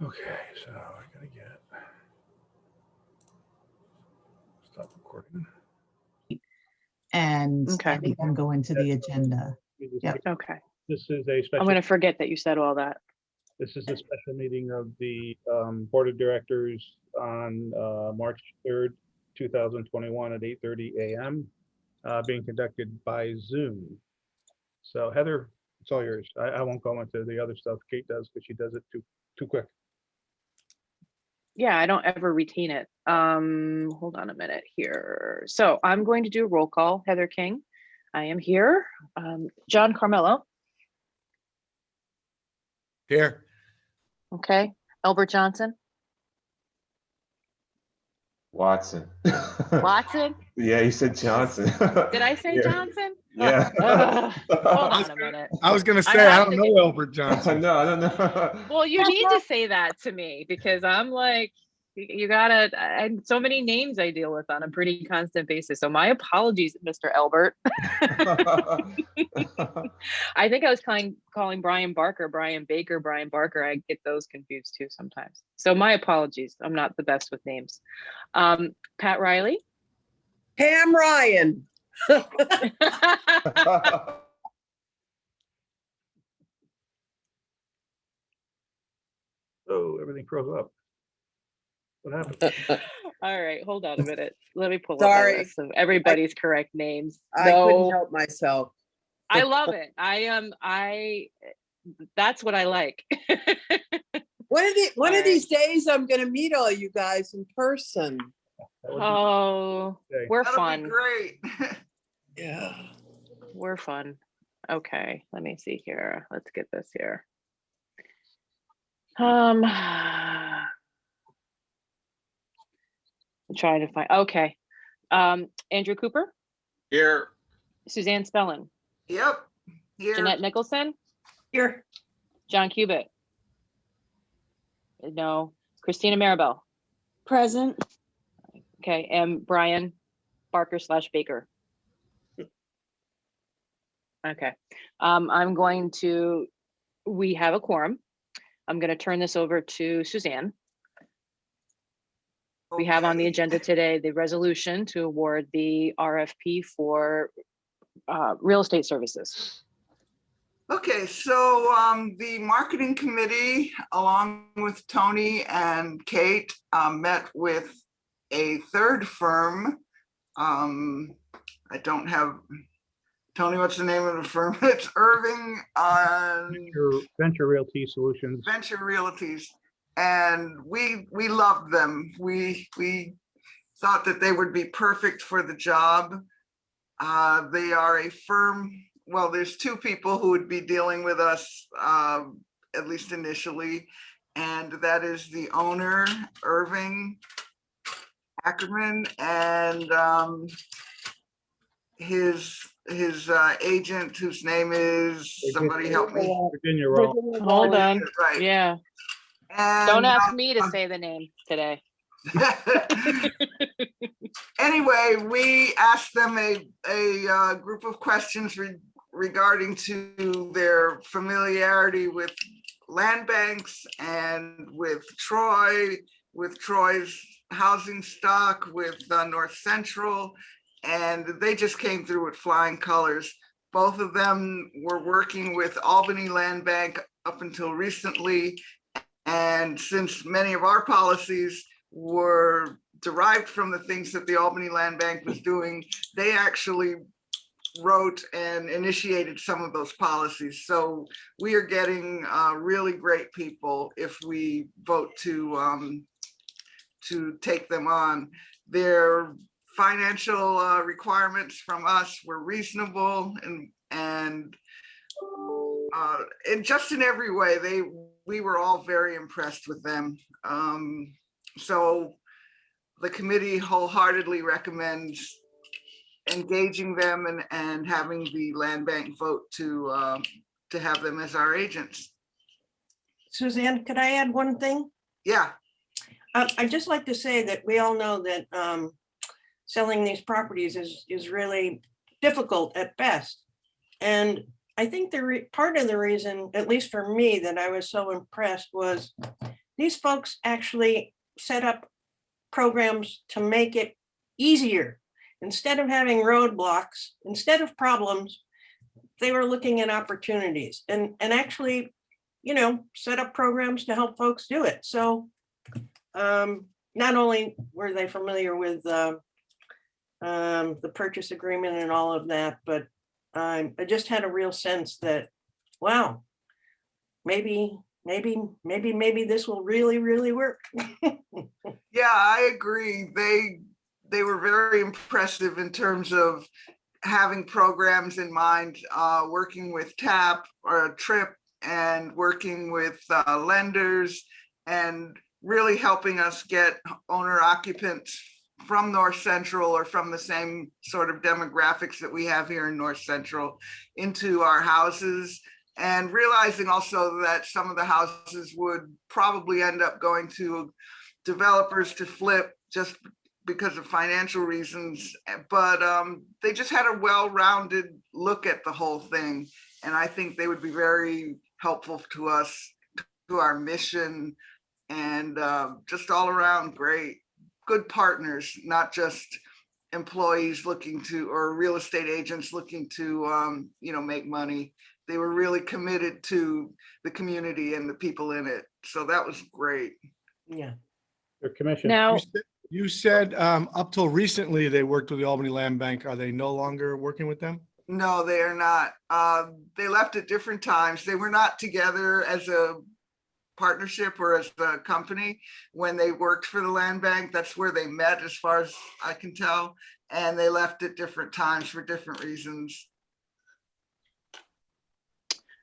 Okay, so I gotta get stop recording. And Okay. I think I'm going to the agenda. Yep. Okay. This is a I'm special. going to forget that you said all that. This is a special meeting of the Board of Directors on March 3rd, 2021 at 8:30 a.m. Being conducted by Zoom. So Heather, it's all yours. I won't go into the other stuff Kate does because she does it too quick. Yeah, I don't ever retain it. Hold on a minute here. So I'm going to do a roll call. Heather King, I am here. John Carmelo. Here. Okay. Albert Johnson. Watson. Watson. Yeah, you said Johnson. Did I say Yeah. Johnson? Yeah. Hold on a minute. I was going to I say, I have don't to know Albert Johnson. No, I don't know. Well, you need to say that to me because I'm like, you gotta, and so many names I deal with on a pretty constant basis. So my apologies, Mr. Albert. I think I was calling Brian Barker, Brian Baker, Brian Barker. I get those confused too sometimes. So my apologies. I'm not the best with names. Pat Riley. Pam Ryan. Oh, everything froze up. What happened? All right, hold on a minute. Let me pull up Sorry. my list of everybody's correct names. I couldn't help myself. I love it. That's what I like. One of these days, I'm going to meet all you guys in person. That would be- Oh, Okay. we're That'll fun. be great. Yeah. We're fun. Okay, let me see here. Let's get this here. I'm trying to find, okay. Andrew Cooper, Here. Suzanne Spellin, Yep. Here. Jeanette Nicholson, Here. John Cubitt. No, Christina Maribel. Present. Okay, and Brian Barker / Baker. Okay, we have a quorum. I'm going to turn this over to Suzanne. We have on the Okay. agenda today the resolution to award the RFP for real estate services. Okay, so the marketing committee, along with Tony and Kate, met with a third firm. I don't have, Tony, what's the name of the firm? It's Irving Venture Realty Solutions. Venture Realties. And we loved them. We thought that they would be perfect for the job. They are a firm. Well, there's two people who would be dealing with us, at least initially, and that is the owner, Irving Ackerman, and his agent, whose name is, somebody help me. Virginia Roll. Hold on. Right. Yeah, And don't ask me to say the name today. anyway, we asked them a group of questions regarding to their familiarity with land banks and with Troy's housing stock, with North Central, and they just came through with flying colors. Both of them were working with Albany Land Bank up until recently, and since many of our policies were derived from the things that the Albany Land Bank was doing, they actually wrote and initiated some of those policies. So we are getting really great people if we vote to take them on. Their financial requirements from us were reasonable, and just in every way, we were all very impressed with them. So the committee wholeheartedly recommends engaging them and having the land bank vote to have them as our agents. Suzanne, could I add one thing? Yeah. I'd just like to say that we all know that selling these properties is really difficult at best. And I think part of the reason, at least for me, that I was so impressed was these folks actually set up programs to make it easier. Instead of having roadblocks, instead of problems, they were looking at opportunities and actually, set up programs to help folks do it. So not only were they familiar with the purchase agreement and all of that, but I just had a real sense that, wow, maybe this will really, really work. Yeah, I agree. They were very impressive in terms of having programs in mind, working with TAP or TRIP and working with lenders and really helping us get owner occupants from North Central or from the same sort of demographics that we have here in North Central into our houses. And realizing also that some of the houses would probably end up going to developers to flip just because of financial reasons, but they just had a well-rounded look at the whole thing. And I think they would be very helpful to us, to our mission, and just all around great, good partners, not just employees looking to, or real estate agents looking to, make money. They were really committed to the community and the people in it. So that was great. Yeah. Your commission. Now, You said up till recently they worked with the Albany Land Bank. Are they no longer working with them? No, they are not. They left at different times. They were not together as a partnership or as a company when they worked for the land bank. That's where they met, as far as I can tell. And they left at different times for different reasons.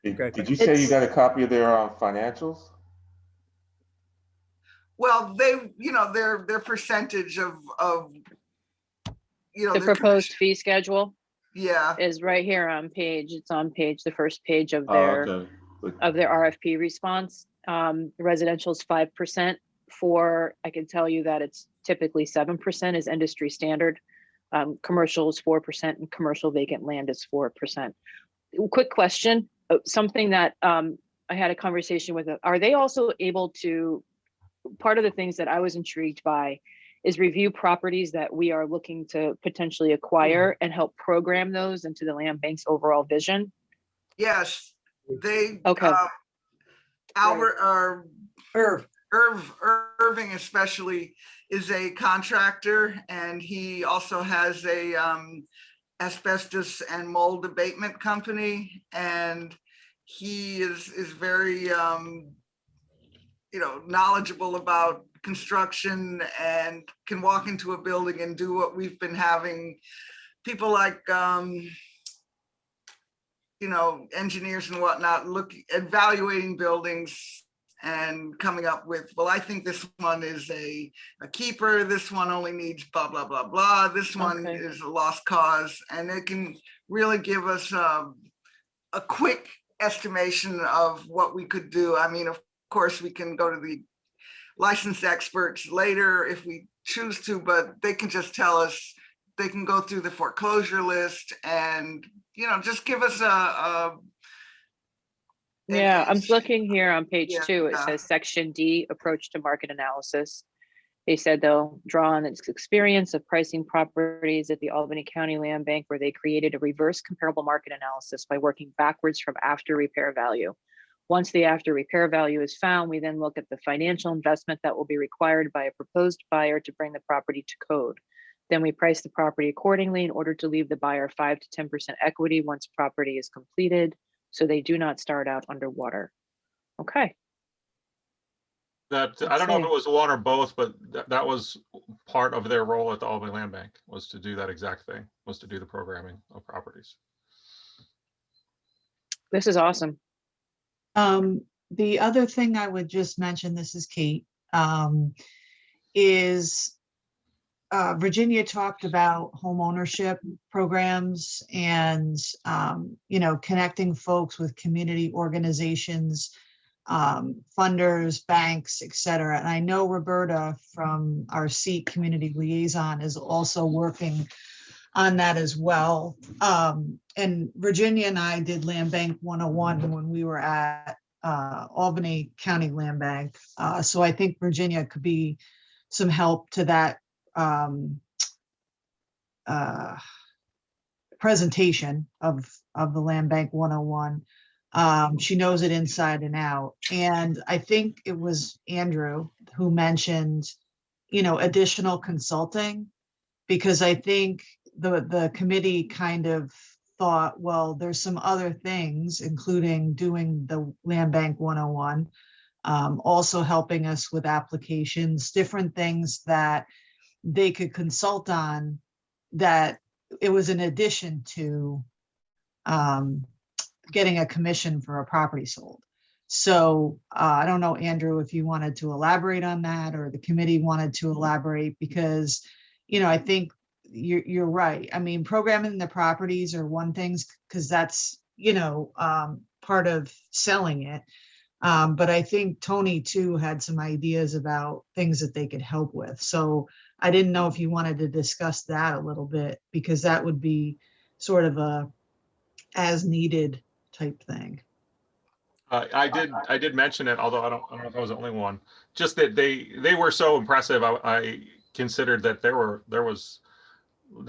Did you say you got a copy of their financials? Well, their percentage of the their proposed fee schedule yeah. is right here on the first page of Oh, their okay. of their RFP response. Residential is 5%. I can tell you that it's typically 7% is industry standard. Commercial is 4%, and commercial vacant land is 4%. Quick question, something that I had a conversation with, are they also able to, part of the things that I was intrigued by is review properties that we are looking to potentially acquire and help program those into the land bank's overall vision? Yes, they, Okay. Albert, or Irv. Irving especially is a contractor, and he also has a asbestos and mold abatement company, and he is very knowledgeable about construction and can walk into a building and do what we've been having people like engineers and whatnot evaluating buildings and coming up with, well, I think this one is a keeper, this one only needs blah blah blah blah, this one Okay. is a lost cause, and it can really give us a quick estimation of what we could do. I mean, of course we can go to the licensed experts later if we choose to, but they can just tell us, they can go through the foreclosure list and just give us Yeah, I'm looking here on page Yeah. 2. It says section D, approach to market analysis. They said they'll draw on its experience of pricing properties at the Albany County Land Bank, where they created a reverse comparable market analysis by working backwards from after repair value. Once the after repair value is found, we then look at the financial investment that will be required by a proposed buyer to bring the property to code. Then we price the property accordingly in order to leave the buyer 5 to 10% equity once property is completed, so they do not start out underwater. Okay. That, I don't know if it was one or both, but that was part of their role at the Albany Land Bank, was to do that exact thing, was to do the programming of properties. This is awesome. The other thing I would just mention, this is Kate, is Virginia talked about home ownership programs and, connecting folks with community organizations, funders, banks, et cetera. And I know Roberta from our SEAT community liaison is also working on that as well. And Virginia and I did Land Bank 101 when we were at Albany County Land Bank. So I think Virginia could be some help to that presentation of the Land Bank 101. She knows it inside and out. And I think it was Andrew who mentioned, additional consulting, because I think the committee kind of thought, well, there's some other things, including doing the Land Bank 101, also helping us with applications, different things that they could consult on, that it was in addition to getting a commission for a property sold. So I don't know, Andrew, if you wanted to elaborate on that, or the committee wanted to elaborate, because, I think you're right. I mean, programming the properties are one thing, because that's, part of selling it. But I think Tony too had some ideas about things that they could help with. So I didn't know if you wanted to discuss that a little bit, because that would be sort of a as needed type thing. I did mention it, although I don't know if I was the only one. Just that they were so impressive. I considered that there was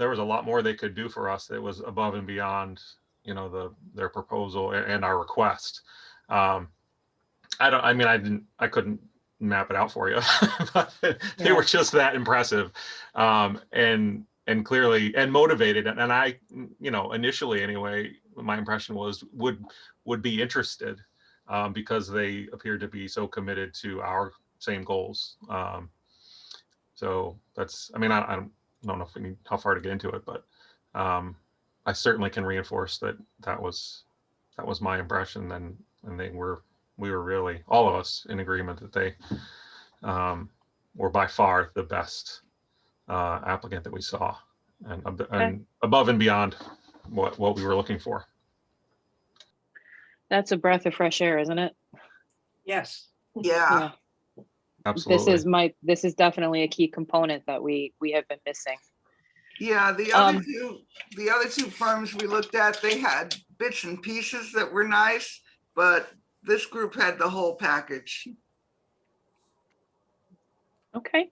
a lot more they could do for us that was above and beyond, their proposal and our request. I couldn't map it out for you, but they were just that impressive, and clearly and motivated. And I, initially anyway, my impression was would be interested, because they appeared to be so committed to our same goals. So that's, I don't know if we need how far to get into it, but I certainly can reinforce that was my impression, and we were really, all of us, in agreement that they were by far the best applicant that we saw, and above and beyond what we were looking for. That's a breath of fresh air, isn't it? Yes. Yeah. Absolutely. This is definitely a key component that we have been missing. Yeah, the other two firms we looked at, they had bits and pieces that were nice, but this group had the whole package. Okay.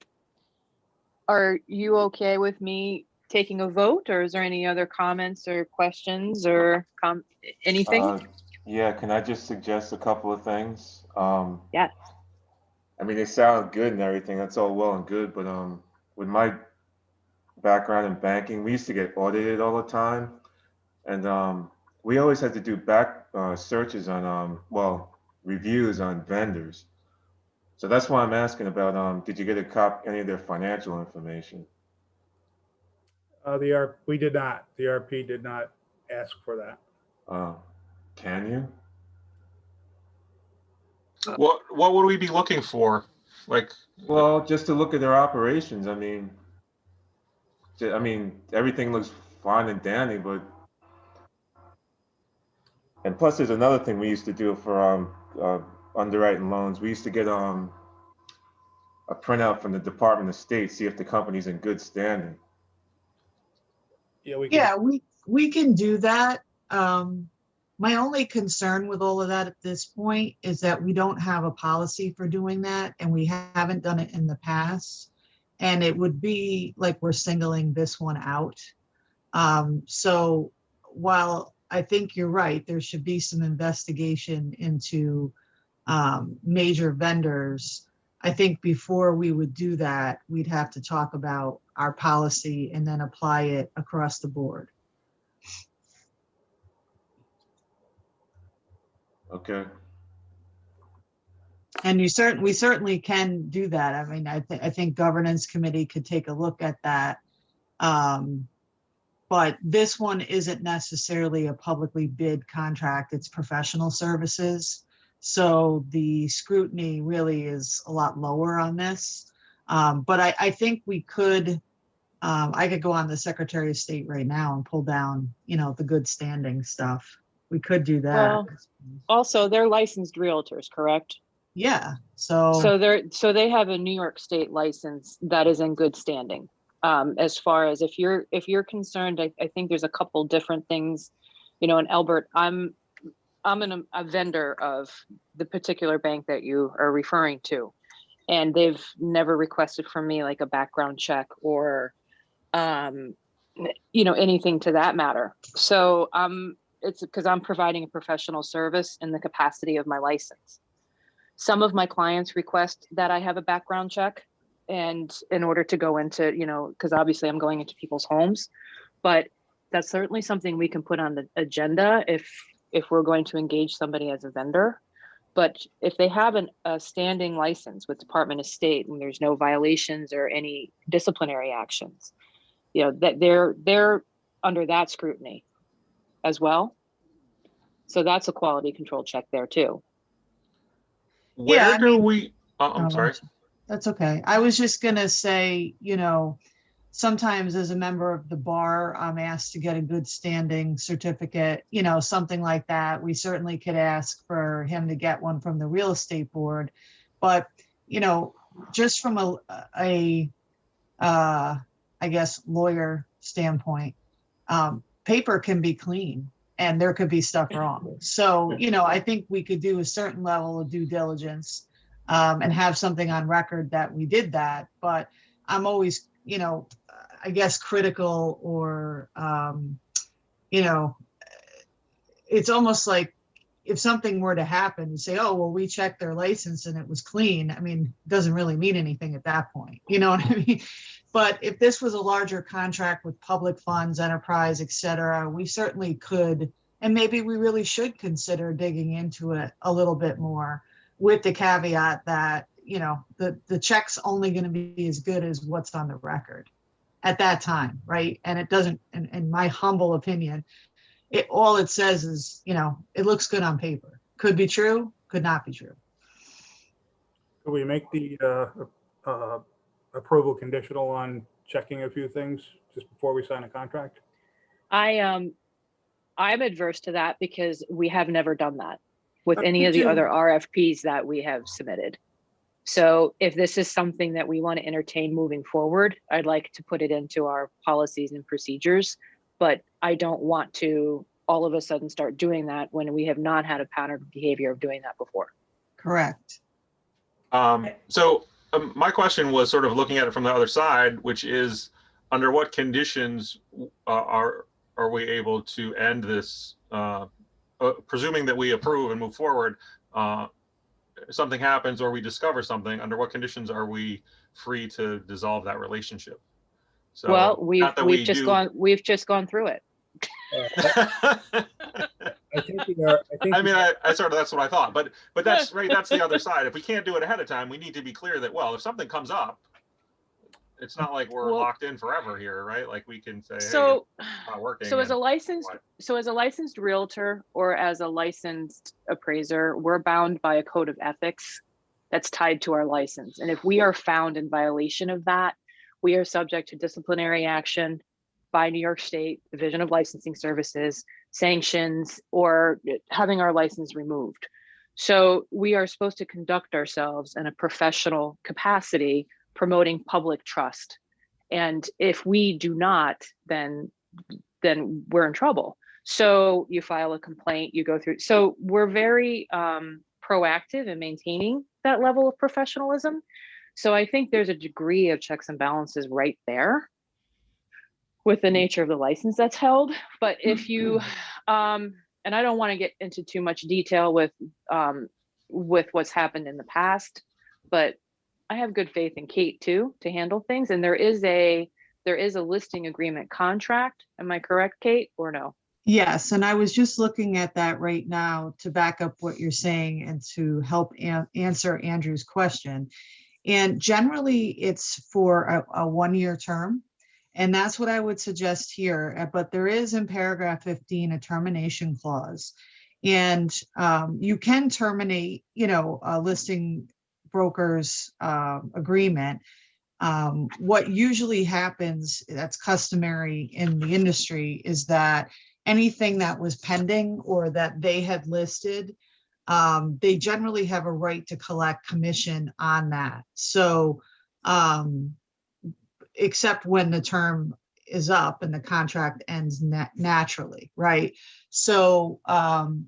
Are you okay with me taking a vote, or is there any other comments or questions or anything? Yeah, can I just suggest a couple of things? Yes. They sound good and everything, that's all well and good, but with my background in banking, we used to get audited all the time. And we always had to do back searches on, reviews on vendors. So that's why I'm asking about, did you get any of their financial information? We did not. The RP did not ask for that. Can you? What would we be looking for? Well, just to look at their operations. Everything looks fine and dandy, and plus there's another thing we used to do for underwriting loans. We used to get a printout from the Department of State, see if the company's in good standing. Yeah, we can do that. My only concern with all of that at this point is that we don't have a policy for doing that, and we haven't done it in the past. And it would be like we're singling this one out. So while I think you're right, there should be some investigation into major vendors, I think before we would do that, we'd have to talk about our policy and then apply it across the board. Okay. And we certainly can do that. I think governance committee could take a look at that. But this one isn't necessarily a publicly bid contract, it's professional services. So the scrutiny really is a lot lower on this. But I think we could, I could go on the Secretary of State right now and pull down, the good standing stuff. We could do that. Well, also, they're licensed realtors, correct? Yeah. So they have a New York State license that is in good standing. As far as if you're concerned, I think there's a couple different things, and Albert, a vendor of the particular bank that you are referring to. And they've never requested from me like a background check or, anything to that matter. So it's because I'm providing a professional service in the capacity of my license. Some of my clients request that I have a background check, and in order to go into, because obviously I'm going into people's homes, but that's certainly something we can put on the agenda if we're going to engage somebody as a vendor. But if they have a standing license with Department of State and there's no violations or any disciplinary actions, that they're under that scrutiny as well. So that's a quality control check there too. Yeah, Where I do mean- we, I'm sorry. That's okay. I was just gonna say, sometimes as a member of the bar, I'm asked to get a good standing certificate, something like that. We certainly could ask for him to get one from the real estate board. But, just from a I guess, lawyer standpoint, paper can be clean and there could be stuff wrong. So, I think we could do a certain level of due diligence and have something on record that we did that. But I'm always, I guess critical or, it's almost like if something were to happen and say, oh, well, we checked their license and it was clean. I mean, it doesn't really mean anything at that point. You know what I mean? But if this was a larger contract with public funds, enterprise, et cetera, we certainly could, and maybe we really should consider digging into it a little bit more, with the caveat that, the check's only going to be as good as what's on the record at that time, right? And it doesn't, in my humble opinion, all it says is, it looks good on paper. Could be true, could not be true. Could we make the approval conditional on checking a few things just before we sign a contract? I'm adverse to that because we have never done that with any Me of the too. other RFPs that we have submitted. So if this is something that we want to entertain moving forward, I'd like to put it into our policies and procedures, but I don't want to all of a sudden start doing that when we have not had a pattern of behavior of doing that before. Correct. So my question was sort of looking at it from the other side, which is under what conditions are we able to end this, presuming that we approve and move forward, something happens or we discover something, under what conditions are we free to dissolve that relationship? So Well, not that we've just gone through it. I think we are. I mean, I sort of, that's what I thought, but that's right. That's the other side. If we can't do it ahead of time, we need to be clear that, well, if something comes up, it's not like we're Well- locked in forever here, right? Like we can say, hey, So, it's not working. so as a and licensed, what? so as a licensed realtor or as a licensed appraiser, we're bound by a code of ethics that's tied to our license. And if we are found in violation of that, we are subject to disciplinary action by New York State Division of Licensing Services, sanctions, or having our license removed. So we are supposed to conduct ourselves in a professional capacity, promoting public trust. And if we do not, then we're in trouble. So you file a complaint, you go through. So we're very proactive in maintaining that level of professionalism. So I think there's a degree of checks and balances right there with the nature of the license that's held. But if you, and I don't want to get into too much detail with what's happened in the past, but I have good faith in Kate too to handle things. And there is a listing agreement contract. Am I correct, Kate, or no? Yes, and I was just looking at that right now to back up what you're saying and to help answer Andrew's question. And generally, it's for a one-year term. And that's what I would suggest here. But there is in paragraph 15 a termination clause. And you can terminate, a listing broker's agreement. What usually happens, that's customary in the industry, is that anything that was pending or that they had listed, they generally have a right to collect commission on that. So, except when the term is up and the contract ends naturally, right? So,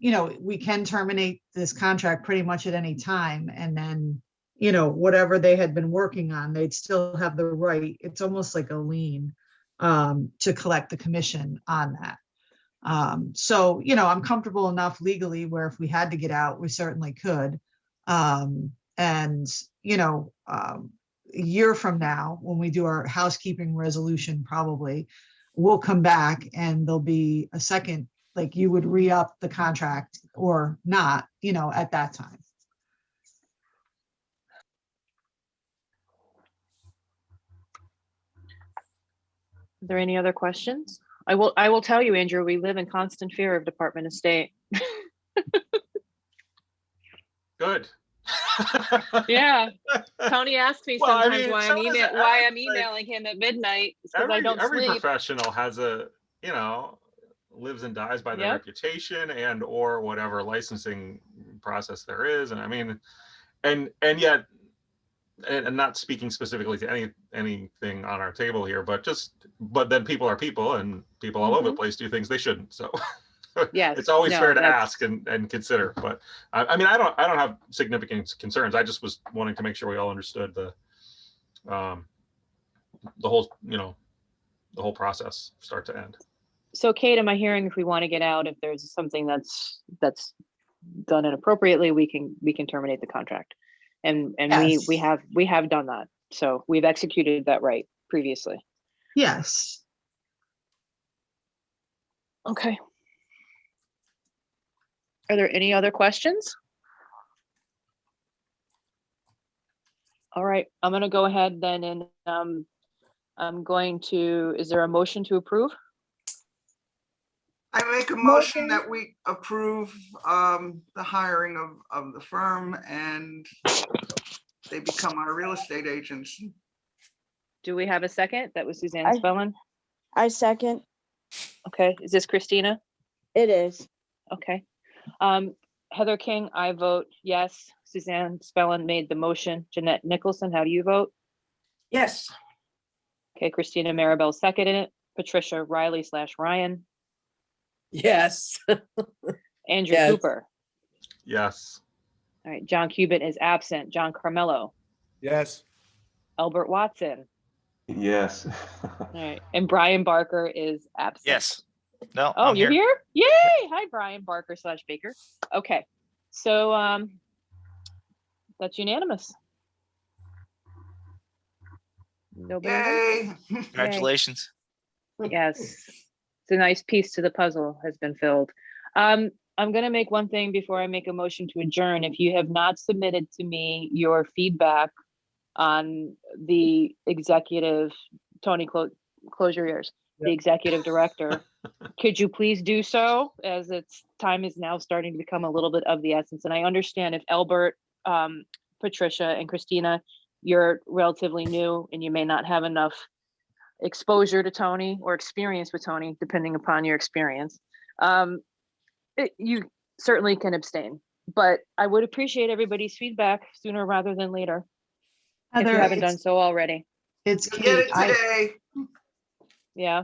you know, we can terminate this contract pretty much at any time, and then, you know, whatever they had been working on, they'd still have the right, it's almost like a lien, to collect the commission on that. So, you know, I'm comfortable enough legally where if we had to get out, we certainly could. And, you know, a year from now, when we do our housekeeping resolution, probably, we'll come back and there'll be a second, like you would re-up the contract or not, you know, at that time. Are there any other questions? I will tell you, Andrew, we live in constant fear of Department of State. Good. Yeah. Tony asks me Well, I sometimes mean, why so does I'm every- emailing him at midnight because I don't Every sleep. professional has a, you know, lives and dies by their Yep. reputation and or whatever licensing process there is. And I mean, and yet, and not speaking specifically to anything on our table here, but then people are people, and people all over the place do things they shouldn't. So Yes, it's always no, fair to that's- ask and consider. But I mean, I don't have significant concerns. I just was wanting to make sure we all understood the whole, you know, the whole process, start to end. So Kate, am I hearing if we want to get out, if there's something that's done inappropriately, we can terminate the contract? And Yes. we have done that. So we've executed that right previously. Yes. Okay. Are there any other questions? All right, I'm gonna go ahead then and I'm going to, is there a motion to approve? I make a motion that we approve the hiring of the firm and they become our real estate agents. Do we have a second? That was Suzanne I- Spellin. I second. Okay, is this Christina? It is. Okay. Heather King, I vote yes. Suzanne Spellin made the motion. Jeanette Nicholson, how do you vote? Yes. Okay, Christina Maribel seconded it. Patricia Riley / Ryan. Yes. Andrew Yes. Cooper. Yes. All right, John Cubitt is absent. John Carmelo. Yes. Albert Watson. Yes. All right, and Brian Barker is absent. Yes. No. Oh, I'm you're here? Yay! Hi, Brian Barker / Baker. Okay, so that's unanimous. Nobody? Yay. Congratulations. Yes, it's a nice piece to the puzzle has been filled. I'm gonna make one thing before I make a motion to adjourn. If you have not submitted to me your feedback on the executive, Tony, close your ears, the executive director, could you please do so, as its time is now starting to become a little bit of the essence. And I understand if Albert, Patricia and Christina, you're relatively new and you may not have enough exposure to Tony or experience with Tony, depending upon your experience. You certainly can abstain, but I would appreciate everybody's feedback sooner rather than later, if you Heather, haven't done so already. it's Get Kate. it today. Yeah,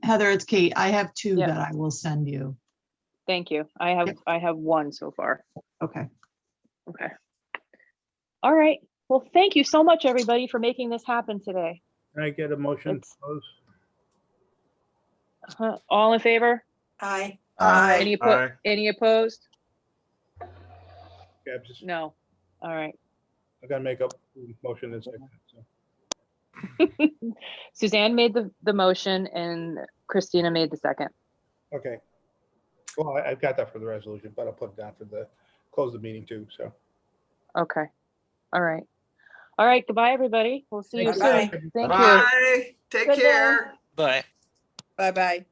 Heather, it's Kate. I have two Yeah. that I will send you. thank you. I have one so far. Okay. Okay. All right. Well, thank you so much, everybody, for making this happen today. Can I get a motion? to It's- close? All in favor? Aye. Any Aye. any opposed? Yeah, just, No. All right. I gotta make up motion in a second. So. Suzanne made the motion and Christina made the second. Okay. Well, I've got that for the resolution, but I'll put it down for the, close the meeting too, so. Okay. All right. All right. Goodbye, everybody. We'll see you Thank soon. you. Thank you. Bye. Take Good day. care. Bye. Bye-bye.